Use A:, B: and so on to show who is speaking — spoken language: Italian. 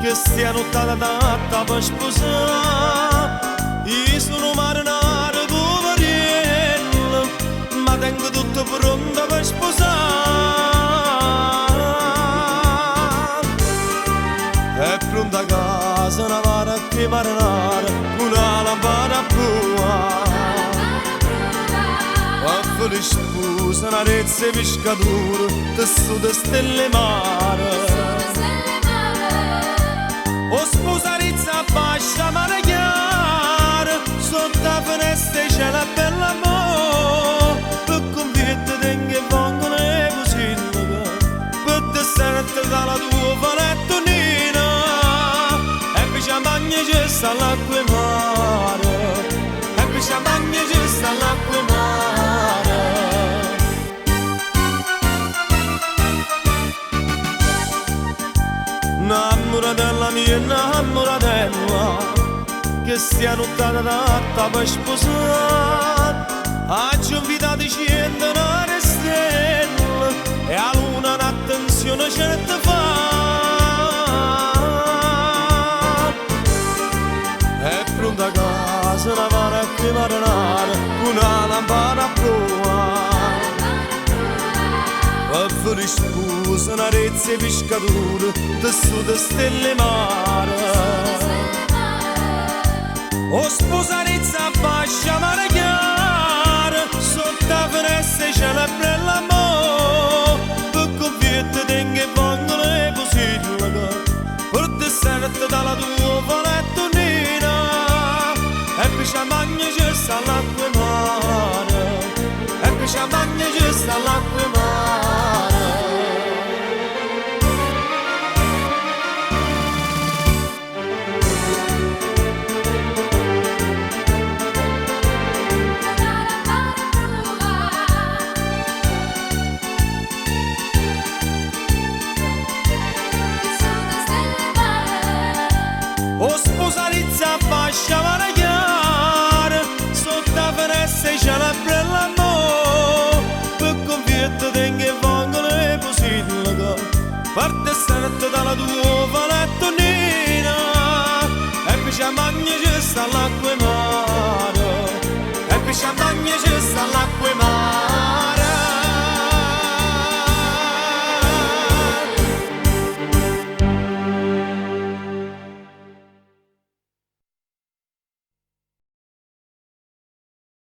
A: che stia nottata data per sposare. Io sono marinaro poverello, ma tengo tutto pronto per sposare. È pronta a casa una vara che marinare, una lampada buona. A felice sposa, una rezza e pescatura, tessuto stelle mare. O sposa rizza bascia mare chiara, sotto la finestra c'è la bella amore. Per convitte tengo vengono e cosine, per te sente dalla tua palettonina. E poi champagne c'è sta l'acqua e mare, e poi champagne c'è sta l'acqua e mare. Innamoratella mia, innamoratella, che stia nottata data per sposare. Oggi invitato scendono stelle e a luna un'attenzione certa fa. È pronta a casa una vara che marinare, una lampada buona. A felice sposa, una rezza e pescatura, tessuto stelle mare. O sposa rezza bascia mare chiara, sotto la finestra c'è la bella amore. Per convitte tengo e vengono e posilla, per te sente dalla tua palettonina. E poi champagne c'è sta l'acqua e mare, e poi champagne c'è sta l'acqua e mare. O sposa rizza bascia mare chiara, sotto la finestra c'è la bella amore. Per convitte tengo e vengono e posilla, parte sette dalla tua palettonina. E poi champagne c'è sta l'acqua e mare, e poi champagne c'è sta l'acqua e mare.